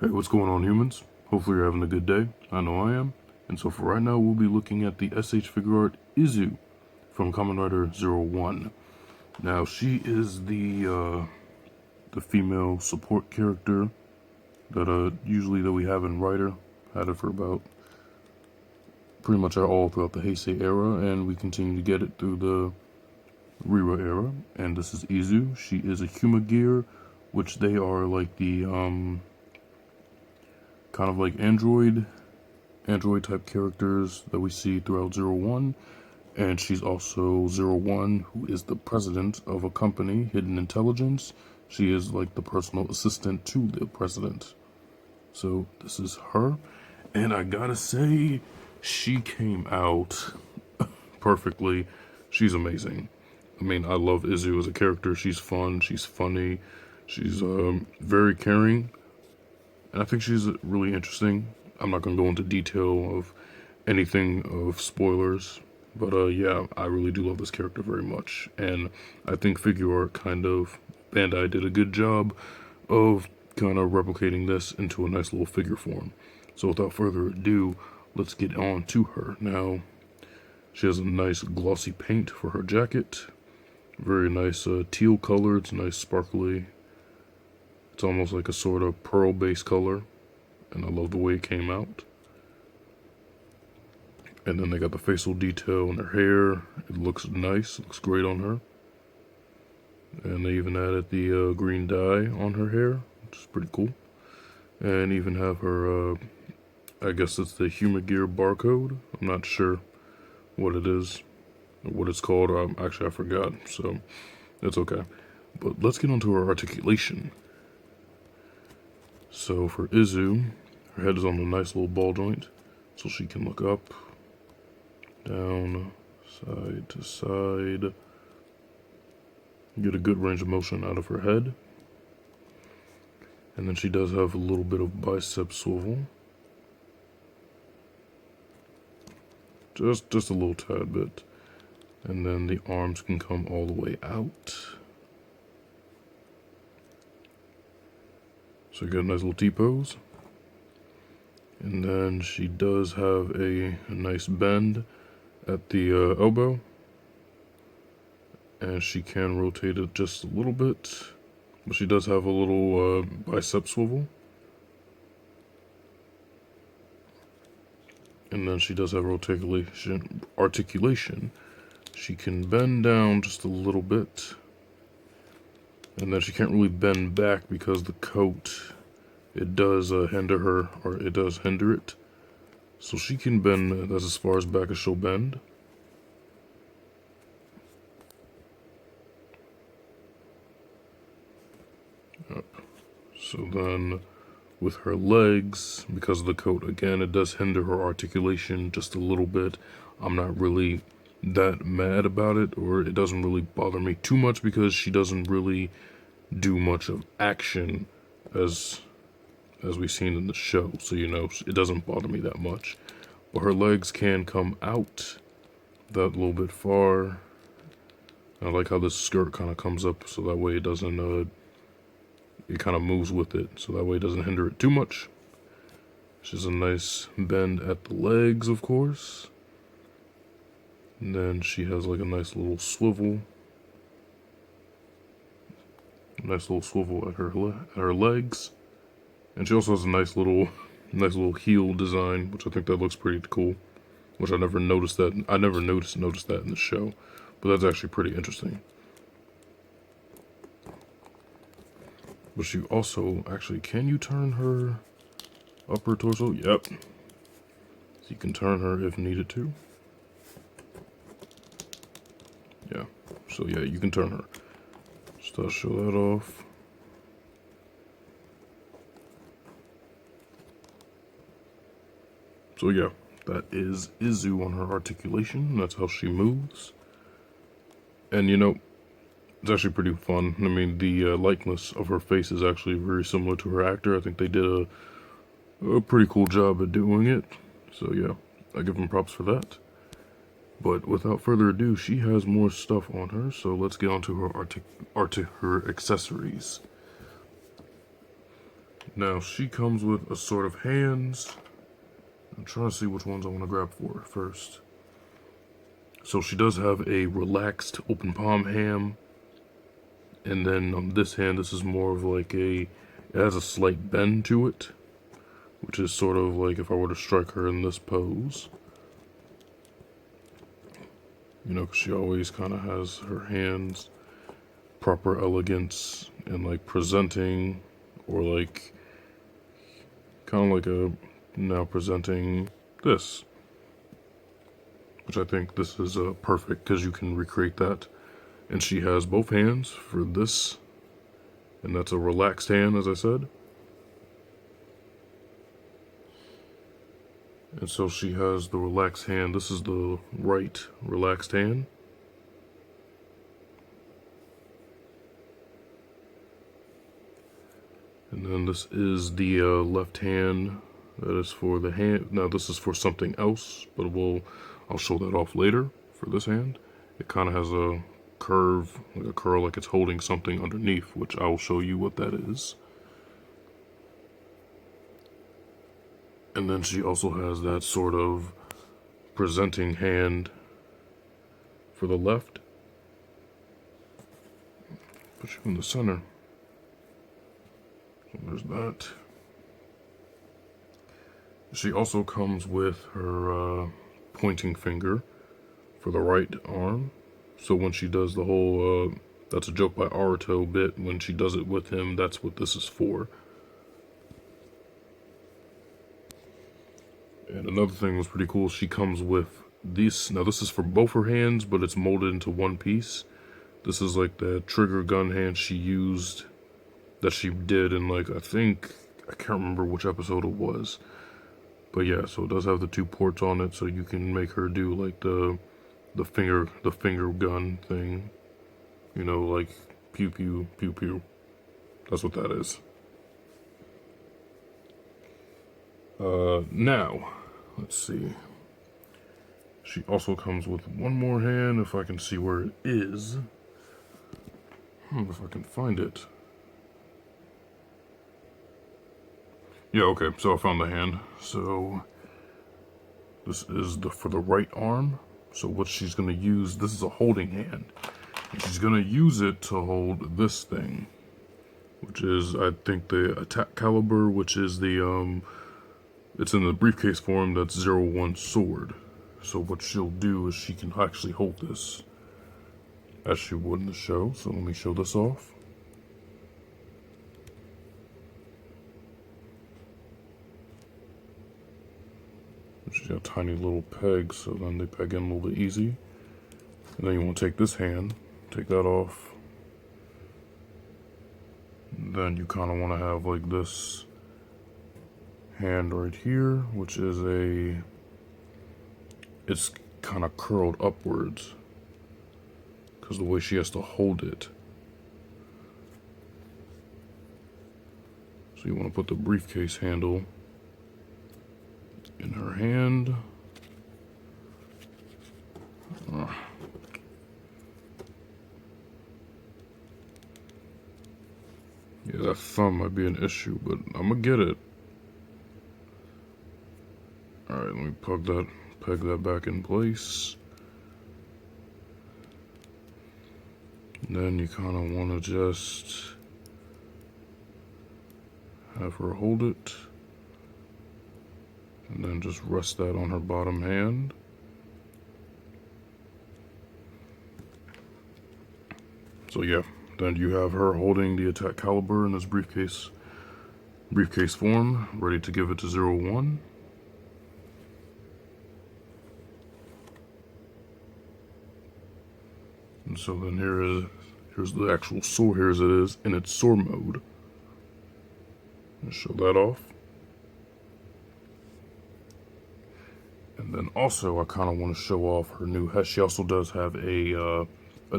Hey, what's going on, humans? Hopefully you're having a good day. I know I am. And so for right now, we'll be looking at the SH Figuart Izu from Kamen Rider 01. Now, she is the female support character that usually that we have in Rider. Had it for about pretty much all throughout the Heisei era, and we continue to get it through the Rira era. And this is Izu. She is a Humagear, which they are like the kind of like android type characters that we see throughout 01. And she's also 01, who is the president of a company, Hidden Intelligence. She is like the personal assistant to the president. So this is her. And I gotta say, she came out perfectly. She's amazing. I mean, I love Izu as a character. She's fun, she's funny, she's very caring. And I think she's really interesting. I'm not going to go into detail of anything of spoilers, but yeah, I really do love this character very much. And I think Figuart Bandai did a good job of kind of replicating this into a nice little figure form. So without further ado, let's get on to her. Now, she has a nice glossy paint for her jacket. Very nice teal color. It's nice sparkly. It's almost like a sort of pearl-based color, and I love the way it came out. And then they got the facial detail in her hair. It looks nice, looks great on her. And they even added the green dye on her hair, which is pretty cool. And even have her, I guess it's the Humagear barcode. I'm not sure what it is, or what it's called. Actually, I forgot, so it's okay. But let's get onto her articulation. So for Izu, her head is on a nice little ball joint, so she can look up, down, side to side, get a good range of motion out of her head. And then she does have a little bit of bicep swivel. Just a little tad bit. And then the arms can come all the way out. So you got a nice little T-pose. And then she does have a nice bend at the elbow. And she can rotate it just a little bit. But she does have a little bicep swivel. And then she does have articulation. She can bend down just a little bit. And then she can't really bend back because the coat, it does hinder her, or it does hinder it. So she can bend, that's as far as back as she'll bend. Yep. So then with her legs, because of the coat, again, it does hinder her articulation just a little bit. I'm not really that mad about it, or it doesn't really bother me too much because she doesn't really do much of action as we've seen in the show, so you know, it doesn't bother me that much. But her legs can come out that little bit far. I like how this skirt kind of comes up, so that way it doesn't it kind of moves with it, so that way it doesn't hinder it too much. She's a nice bend at the legs, of course. And then she has like a nice little swivel. Nice little swivel at her legs. And she also has a nice little heel design, which I think that looks pretty cool. Which I never noticed that. I never noticed that in the show, but that's actually pretty interesting. But she also actually, can you turn her upper torso? Yep. So you can turn her if needed to. Yeah. So yeah, you can turn her. Just I'll show that off. So yeah, that is Izu on her articulation. That's how she moves. And you know, it's actually pretty fun. I mean, the likeness of her face is actually very similar to her actor. I think they did a pretty cool job at doing it. So yeah, I give them props for that. But without further ado, she has more stuff on her. So let's get on to her her accessories. Now she comes with a sort of hands. I'm trying to see which ones I want to grab for her first. So she does have a relaxed open palm hand. And then on this hand, this is more of like it has a slight bend to it. Which is sort of like if I were to strike her in this pose. You know, because she always kind of has her hands proper elegance and like presenting, or like kind of like a now presenting this, which I think this is perfect because you can recreate that. And she has both hands for this, and that's a relaxed hand, as I said. And so she has the relaxed hand. This is the right relaxed hand. And then this is the left hand. That is for the hand. Now this is for something else, but I'll show that off later for this hand. It kind of has a curve, like a curl, like it's holding something underneath, which I will show you what that is. And then she also has that sort of presenting hand for the left. Put you in the center. So there's that. She also comes with her pointing finger for the right arm. So when she does the whole, that's a joke by Aruto bit, when she does it with him, that's what this is for. And another thing was pretty cool, she comes with this. Now this is for both her hands, but it's molded into one piece. This is like the trigger gun hand she used, that she did in like, I can't remember which episode it was. But yeah, so it does have the two ports on it, so you can make her do like the finger gun thing. You know, like pew pew, pew pew. That's what that is. Now, let's see. She also comes with one more hand, if I can see where it is. If I can find it. Yeah, okay, so I found the hand. So, this is for the right arm. So what she's going to use, this is a holding hand. And she's going to use it to hold this thing. Which is, I think, the attack caliber, which is the, it's in the briefcase form, that's 01 sword. So what she'll do is she can actually hold this as she would in the show. So let me show this off. She's got tiny little pegs, so then they peg in a little bit easy. And then you want to take this hand, take that off. And then you kind of want to have like this hand right here, which is it's kind of curled upwards because the way she has to hold it. So you want to put the briefcase handle in her hand. Yeah, that thumb might be an issue, but I'm gonna get it. Alright, let me peg that back in place. And then you kind of want to just have her hold it. And then just rest that on her bottom hand. So yeah, then you have her holding the attack caliber in this briefcase form, ready to give it to 01. And so then here's the actual sword, here as it is in its sword mode. Let's show that off. And then also, I kind of want to show off her new head. She also does have a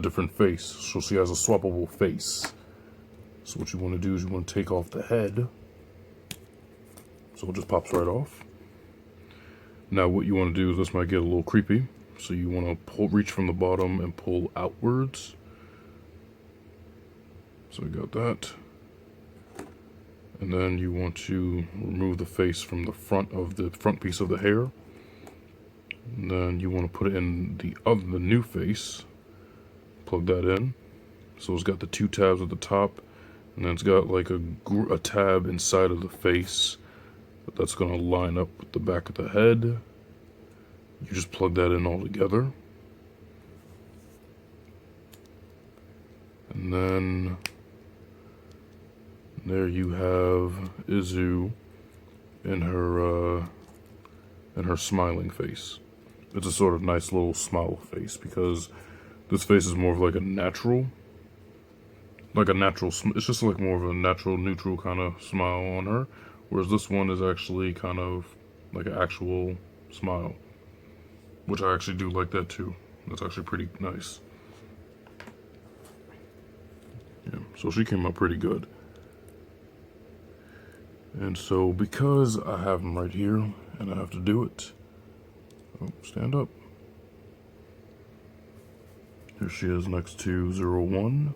different face, so she has a swappable face. So what you want to do is you want to take off the head, so it just pops right off. Now what you want to do is, this might get a little creepy, so you want to reach from the bottom and pull outwards. So we got that. And then you want to remove the face from the front piece of the hair. And then you want to put it in the new face. Plug that in. So it's got the two tabs at the top, and then it's got like a tab inside of the face that's going to line up with the back of the head. You just plug that in all together. And then there you have Izu in her smiling face. It's a sort of nice little smile face because this face is more of like a natural. It's just like more of a natural, neutral kind of smile on her, whereas this one is actually kind of like an actual smile, which I actually do like that too. That's actually pretty nice. Yeah, so she came out pretty good. And so because I have them right here and I have to do it, stand up. Here she is next to 01.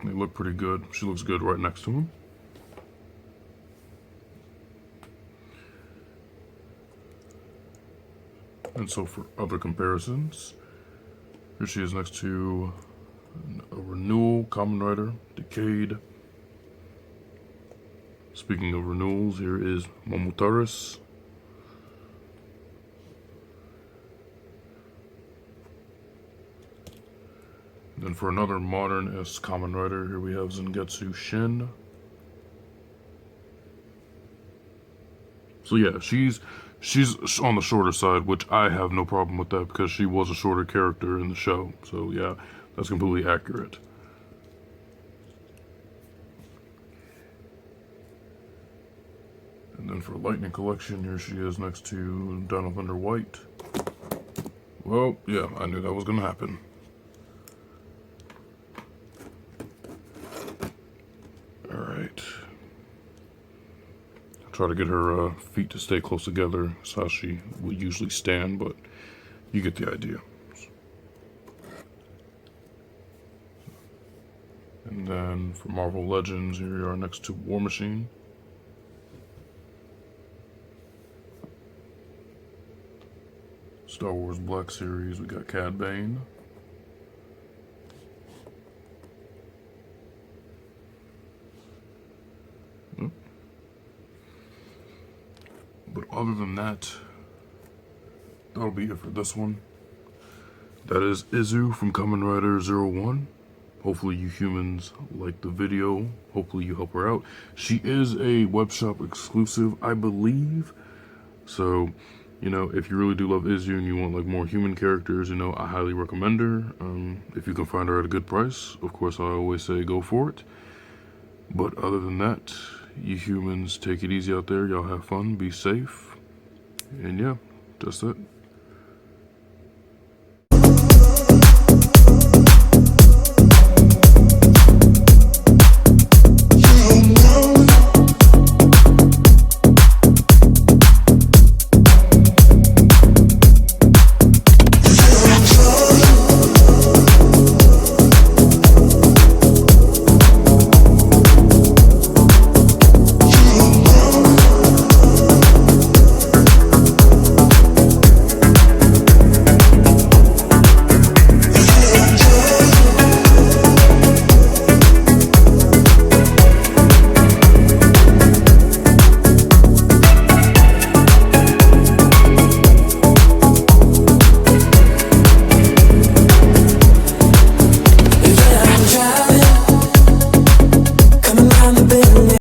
They look pretty good. She looks good right next to him. And so for other comparisons, here she is next to a renewal, Kamen Rider, Decade. Speaking of renewals, here is Momotara's. Then for another modern-esque Kamen Rider, here we have Zangetsu Shin. So yeah, she's on the shorter side, which I have no problem with that because she was a shorter character in the show. So yeah, that's completely accurate. And then for Lightning Collection, here she is next to Dino Thunder White. Well, yeah, I knew that was going to happen. Alright. Try to get her feet to stay close together. That's how she would usually stand, but you get the idea. And then for Marvel Legends, here you are next to War Machine. Star Wars Black Series, we got Cad Bane. But other than that, that'll be it for this one. That is Izu from Kamen Rider 01. Hopefully you humans like the video. Hopefully you help her out. She is a web shop exclusive, I believe. So, you know, if you really do love Izu and you want like more human characters, you know, I highly recommend her. If you can find her at a good price, of course I always say go for it. But other than that, you humans take it easy out there. Y'all have fun, be safe. And yeah, that's it.